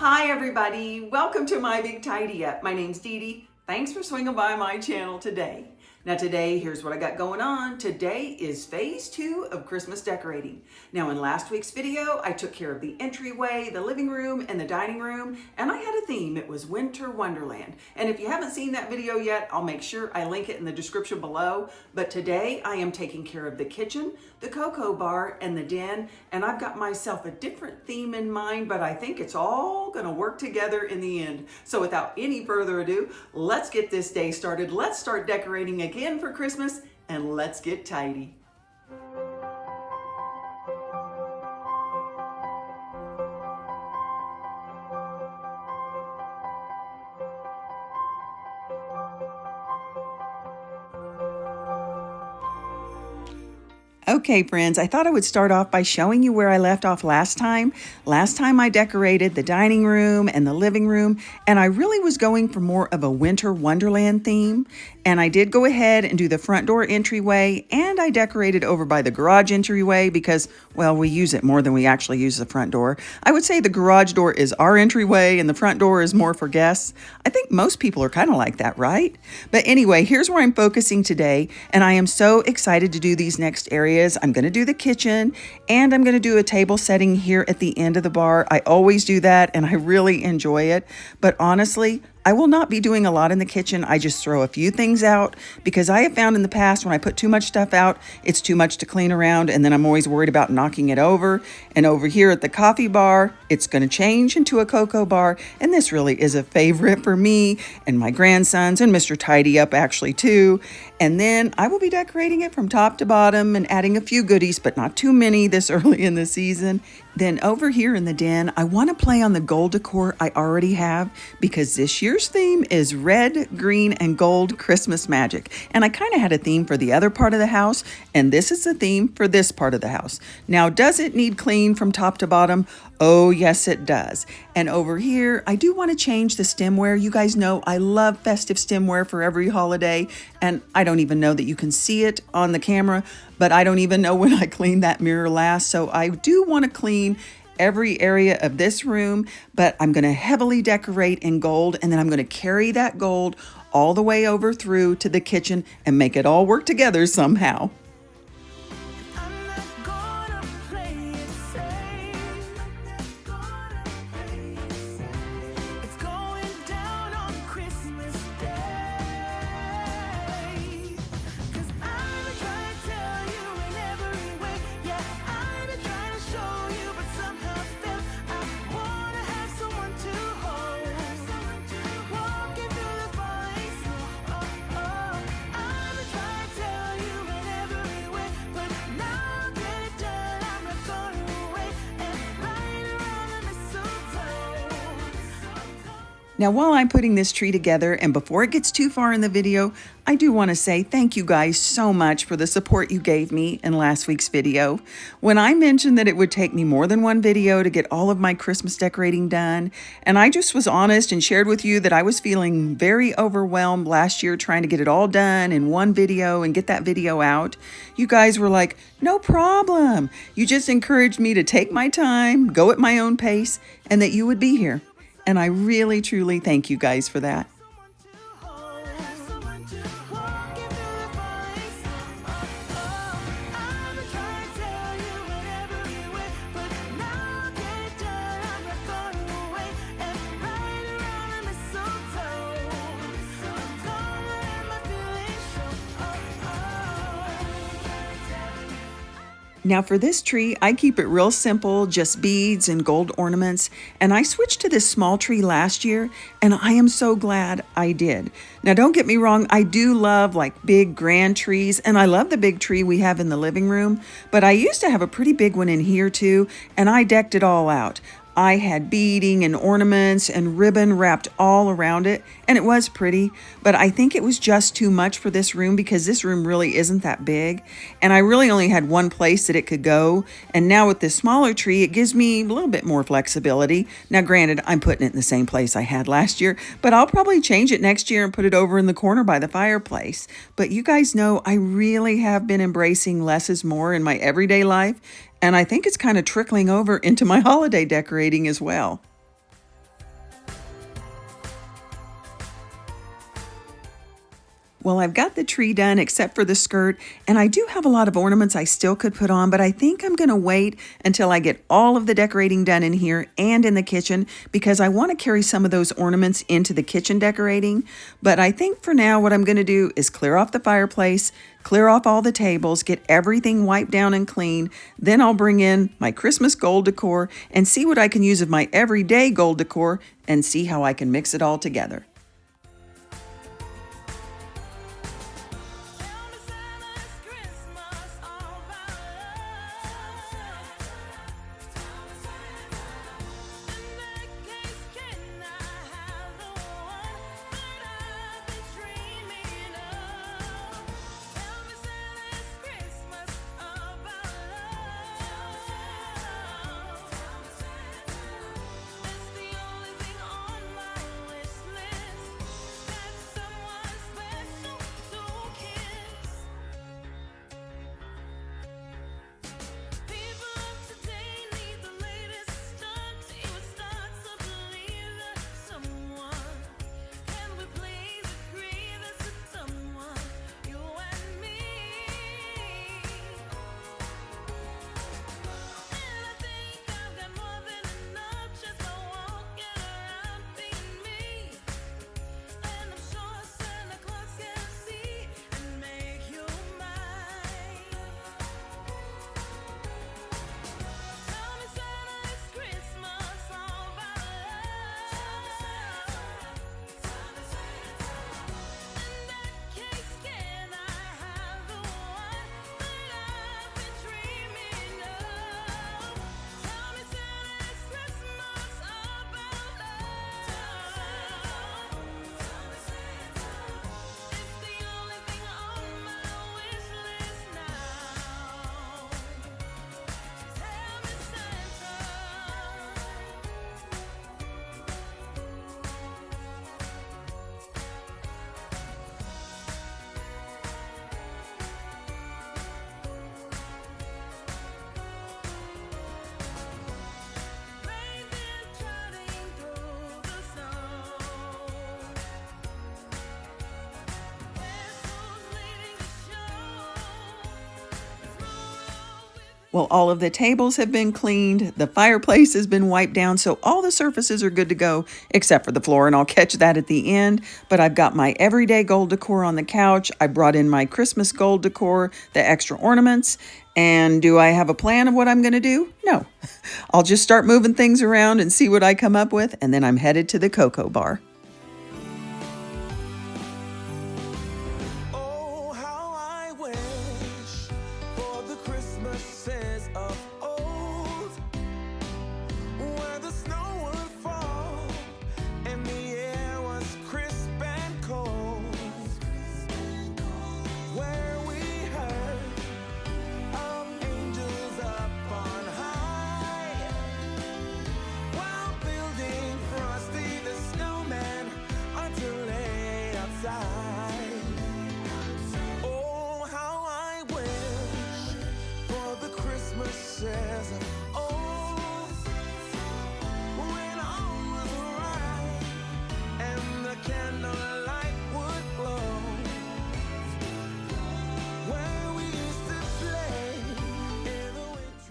Hi everybody, welcome to my big tidy up. My name's Dee Dee. Thanks for swinging by my channel today. Now today, here's what I got going on. Today is phase 2 of Christmas decorating. Now in last week's video, I took care of the entryway, the living room, and the dining room, and I had a theme. It was Winter Wonderland. And if you haven't seen that video yet, I'll make sure I link it in the description below. But today I am taking care of the kitchen, the cocoa bar, and the den, and I've got myself a different theme in mind, but I think it's all gonna work together in the end. So without any further ado, let's get this day started. Let's start decorating again for Christmas, and let's get tidy. Okay, friends, I thought I would start off by showing you where I left off last time. Last time I decorated the dining room and the living room, and I really was going for more of a winter wonderland theme. And I did go ahead and do the front door entryway, and I decorated over by the garage entryway because, well, we use it more than we actually use the front door. I would say the garage door is our entryway and the front door is more for guests. I think most people are kind of like that, right? But anyway, here's where I'm focusing today, and I am so excited to do these next areas. I'm going to do the kitchen, and I'm going to do a table setting here at the end of the bar. I always do that, and I really enjoy it. But honestly, I will not be doing a lot in the kitchen. I just throw a few things out because I have found in the past when I put too much stuff out, it's too much to clean around, and then I'm always worried about knocking it over. And over here at the coffee bar, it's going to change into a cocoa bar, and this really is a favorite for me and my grandsons and Mr. Tidy Up actually too. And then I will be decorating it from top to bottom and adding a few goodies, but not too many this early in the season. Then over here in the den, I want to play on the gold decor I already have because this year's theme is red, green, and gold Christmas magic. And I kind of had a theme for the other part of the house, and this is the theme for this part of the house. Now, does it need clean from top to bottom? Oh, yes, it does. And over here, I do want to change the stemware. You guys know I love festive stemware for every holiday, and I don't even know that you can see it on the camera, but I don't even know when I cleaned that mirror last. So I do want to clean every area of this room, but I'm going to heavily decorate in gold, and then I'm going to carry that gold all the way over through to the kitchen and make it all work together somehow. Now, while I'm putting this tree together, and before it gets too far in the video, I do want to say thank you guys so much for the support you gave me in last week's video. When I mentioned that it would take me more than one video to get all of my Christmas decorating done, and I just was honest and shared with you that I was feeling very overwhelmed last year trying to get it all done in one video and get that video out, you guys were like, no problem. You just encouraged me to take my time, go at my own pace, and that you would be here. And I really, truly thank you guys for that. Now for this tree, I keep it real simple, just beads and gold ornaments. And I switched to this small tree last year, and I am so glad I did. Now don't get me wrong, I do love like big grand trees, and I love the big tree we have in the living room, but I used to have a pretty big one in here too, and I decked it all out. I had beading and ornaments and ribbon wrapped all around it, and it was pretty, but I think it was just too much for this room because this room really isn't that big, and I really only had one place that it could go, and now with this smaller tree, it gives me a little bit more flexibility. Now granted, I'm putting it in the same place I had last year, but I'll probably change it next year and put it over in the corner by the fireplace. But you guys know I really have been embracing less is more in my everyday life, and I think it's kind of trickling over into my holiday decorating as well. Well, I've got the tree done except for the skirt, and I do have a lot of ornaments I still could put on, but I think I'm going to wait until I get all of the decorating done in here and in the kitchen because I want to carry some of those ornaments into the kitchen decorating. But I think for now what I'm going to do is clear off the fireplace, clear off all the tables, get everything wiped down and clean. Then I'll bring in my Christmas gold decor and see what I can use of my everyday gold decor and see how I can mix it all together. Well, all of the tables have been cleaned, the fireplace has been wiped down, so all the surfaces are good to go except for the floor, and I'll catch that at the end. But I've got my everyday gold decor on the couch. I brought in my Christmas gold decor, the extra ornaments. And do I have a plan of what I'm going to do? No. I'll just start moving things around and see what I come up with, and then I'm headed to the cocoa bar.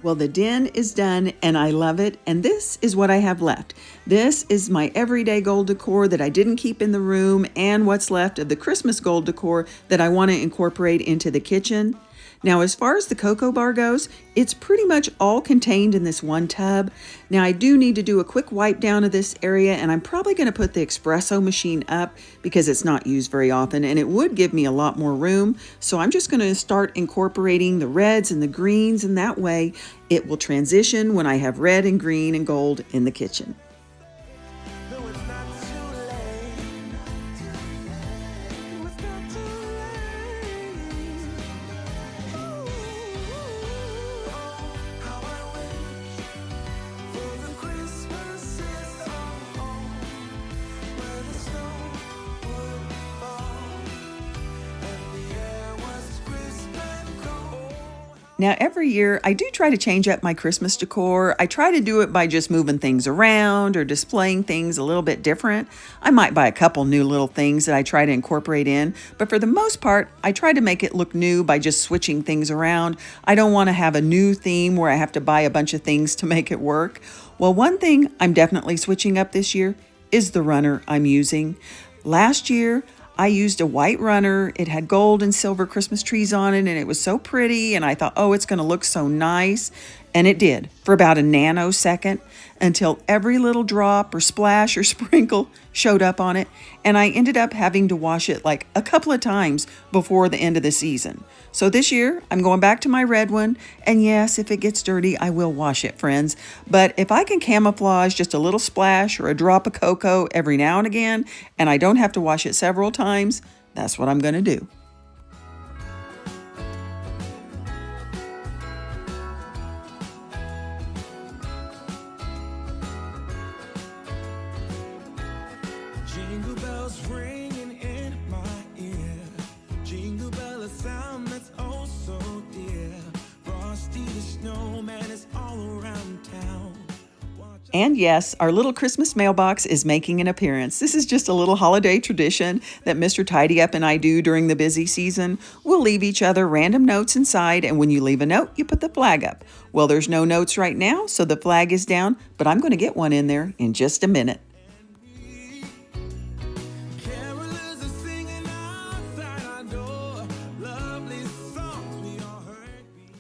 Well, the den is done and I love it. And this is what I have left. This is my everyday gold decor that I didn't keep in the room and what's left of the Christmas gold decor that I want to incorporate into the kitchen. Now, as far as the cocoa bar goes, it's pretty much all contained in this one tub. Now, I do need to do a quick wipe down of this area, and I'm probably going to put the espresso machine up because it's not used very often, and it would give me a lot more room. So I'm just going to start incorporating the reds and the greens, and that way it will transition when I have red and green and gold in the kitchen. Now, every year, I do try to change up my Christmas decor. I try to do it by just moving things around or displaying things a little bit different. I might buy a couple new little things that I try to incorporate in, but for the most part, I try to make it look new by just switching things around. I don't want to have a new theme where I have to buy a bunch of things to make it work. Well, one thing I'm definitely switching up this year is the runner I'm using. Last year, I used a white runner. It had gold and silver Christmas trees on it, and it was so pretty, and I thought, oh, it's going to look so nice. And it did for about a nanosecond until every little drop or splash or sprinkle showed up on it, and I ended up having to wash it like a couple of times before the end of the season. So this year, I'm going back to my red one, and yes, if it gets dirty, I will wash it, friends. But if I can camouflage just a little splash or a drop of cocoa every now and again, and I don't have to wash it several times, that's what I'm going to do. Jingle bells ringing in my ear. Jingle bell, a sound that's oh so dear. Frosty the snowman is all around town. And yes, our little Christmas mailbox is making an appearance. This is just a little holiday tradition that Mr. Tidy Up and I do during the busy season. We'll leave each other random notes inside, and when you leave a note, you put the flag up. Well, there's no notes right now, so the flag is down, but I'm going to get one in there in just a minute.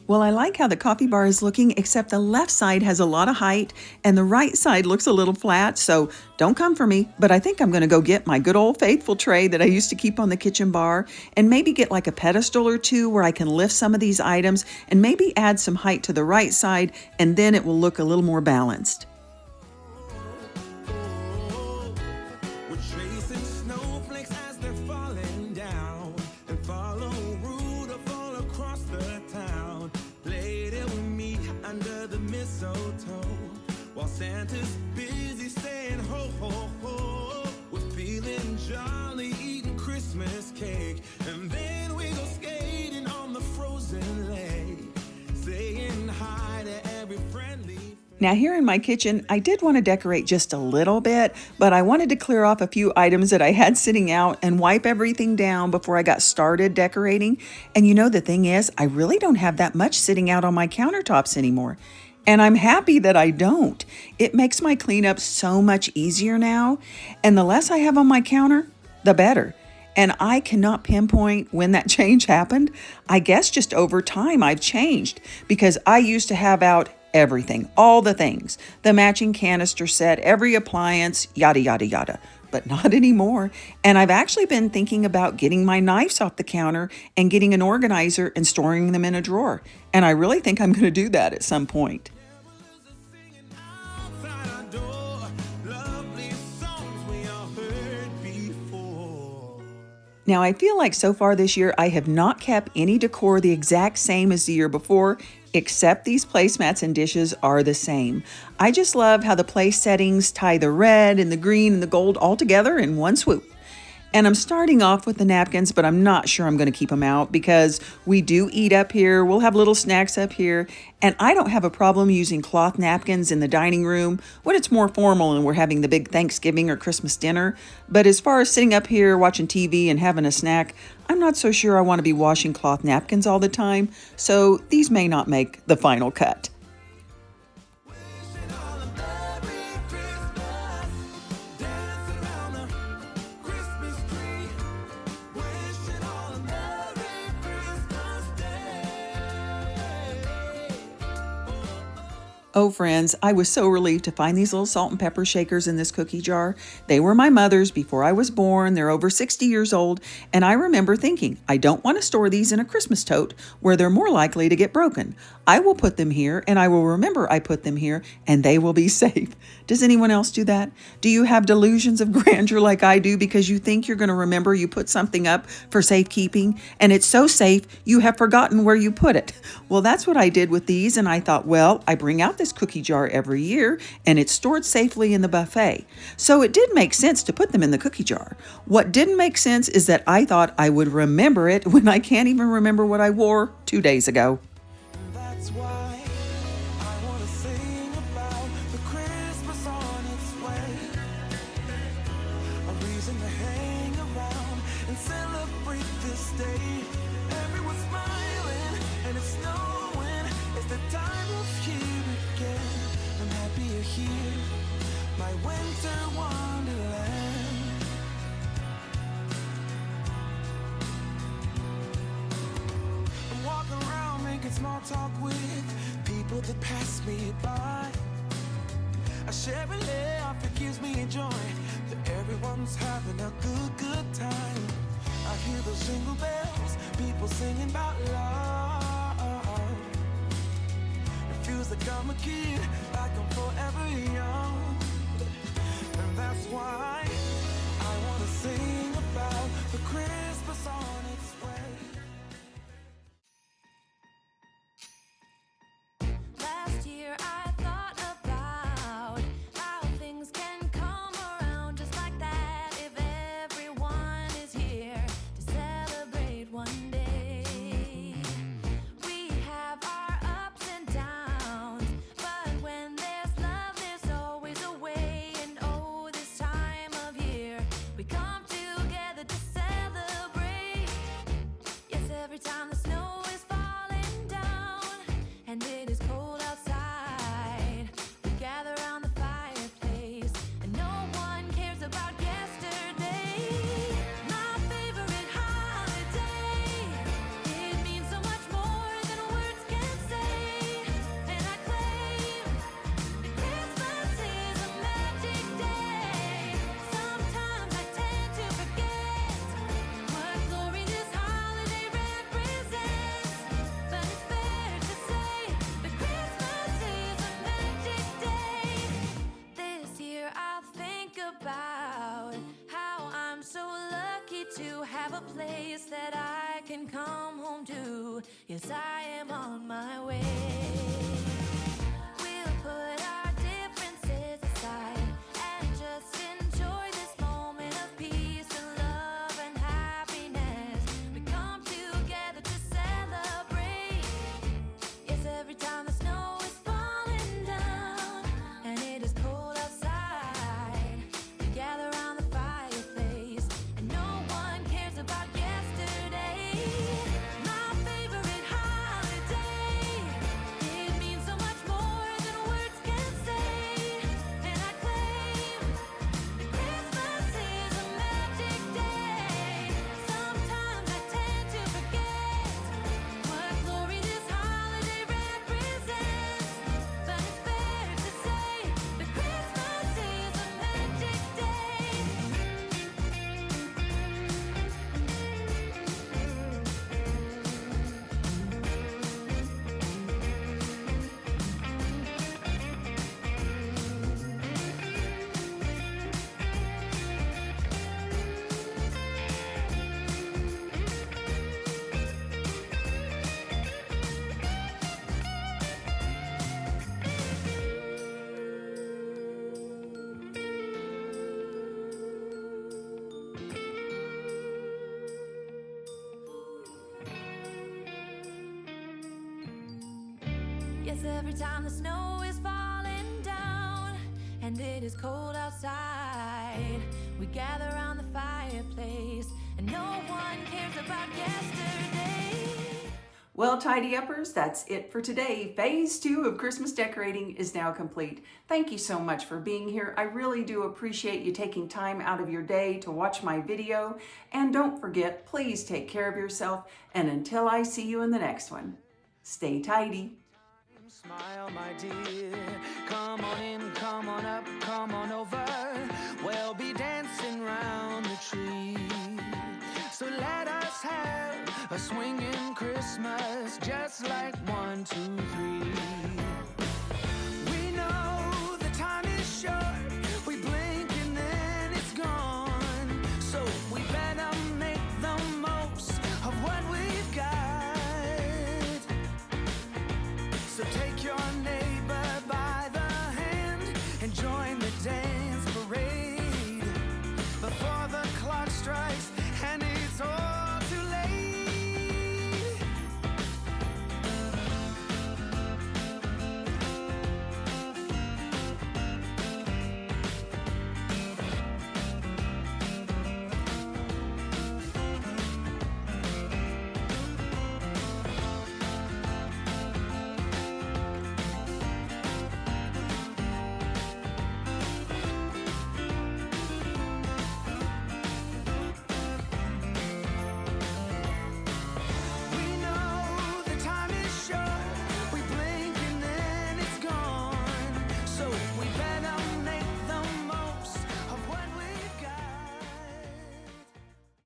Well, I like how the coffee bar is looking, except the left side has a lot of height and the right side looks a little flat, so don't come for me, but I think I'm going to go get my good old faithful tray that I used to keep on the kitchen bar and maybe get like a pedestal or two where I can lift some of these items and maybe add some height to the right side, and then it will look a little more balanced. While Santa's busy saying ho, ho, ho, we're feeling jolly, eating Christmas cake, and then we go skating on the frozen lake, saying hi to every friendly. Now here in my kitchen, I did want to decorate just a little bit, but I wanted to clear off a few items that I had sitting out and wipe everything down before I got started decorating. And you know, the thing is, I really don't have that much sitting out on my countertops anymore. And I'm happy that I don't. It makes my cleanup so much easier now. And the less I have on my counter, the better. And I cannot pinpoint when that change happened. I guess just over time I've changed, because I used to have out everything, all the things, the matching canister set, every appliance, yada, yada, yada. But not anymore. And I've actually been thinking about getting my knives off the counter and getting an organizer and storing them in a drawer. And I really think I'm going to do that at some point. Now, I feel like so far this year, I have not kept any decor the exact same as the year before, except these placemats and dishes are the same. I just love how the place settings tie the red and the green and the gold all together in one swoop. And I'm starting off with the napkins, but I'm not sure I'm going to keep them out because we do eat up here. We'll have little snacks up here. And I don't have a problem using cloth napkins in the dining room when it's more formal and we're having the big Thanksgiving or Christmas dinner. But as far as sitting up here watching TV and having a snack, I'm not so sure I want to be washing cloth napkins all the time. So these may not make the final cut. Oh, friends, I was so relieved to find these little salt and pepper shakers in this cookie jar. They were my mother's before I was born. They're over 60 years old. And I remember thinking, I don't want to store these in a Christmas tote where they're more likely to get broken. I will put them here, and I will remember I put them here, and they will be safe. Does anyone else do that? Do you have delusions of grandeur like I do because you think you're going to remember you put something up for safekeeping, and it's so safe you have forgotten where you put it? Well, that's what I did with these, and I thought, well, I bring out this cookie jar every year, and it's stored safely in the buffet. So it did make sense to put them in the cookie jar. What didn't make sense is that I thought I would remember it when I can't even remember what I wore 2 days ago. that's why I wanna sing about the Christmas on its way. A reason to hang around and celebrate this day. Everyone's smiling and it's snowing. It's the time of year again. I'm happy you're here, my winter wonderland. I'm walking around making small talk with people that pass me by. I share a laugh, it gives me joy that everyone's having a good time. I hear those jingle bells, people singing about love. It feels like I'm a kid, like I'm forever young. And that's why I wanna sing about the Christmas on its way. Last year I thought about how things can come around just like that if everyone is here to celebrate one day. We have our ups and downs, but when there's love there's always a way. And oh, this time of year we come together to celebrate. Yes, every time the snow is falling down and it is cold outside, we gather around the fireplace and no one cares about yesterday. My favorite holiday, it means so much more than words can say. And I claim that Christmas is a magic day. Sometimes I tend to forget what glory this holiday represents, but it's fair to say that Christmas is a magic day. This year I'll think about how I'm so lucky to have a place that I can come home to. Yes, I am on my way. We'll put our differences aside and just enjoy this moment of peace and love and happiness. We come together to celebrate. Yes, every time the snow is falling down and it is cold outside, we gather around the fireplace and no one cares about yesterday. My favorite holiday, it means so much more than words can say. And I claim that Christmas is a magic day. Sometimes I tend to forget what glory this holiday represents, but it's fair to say that Christmas is a magic day. Yes, every time the snow is falling down and it is cold outside, we gather around the fireplace and no one cares about yesterday. Well, Tidy Uppers, that's it for today. Phase 2 of Christmas decorating is now complete. Thank you so much for being here. I really do appreciate you taking time out of your day to watch my video. And don't forget, please take care of yourself. And until I see you in the next one, stay tidy. Smile, my dear. Come on in, come on up, come on over. We'll be dancing round the tree. So let us have a swinging Christmas, just like 1, 2, 3. We know the time is short. We blink and then it's gone. So we better make the most of what we've got. So take your name.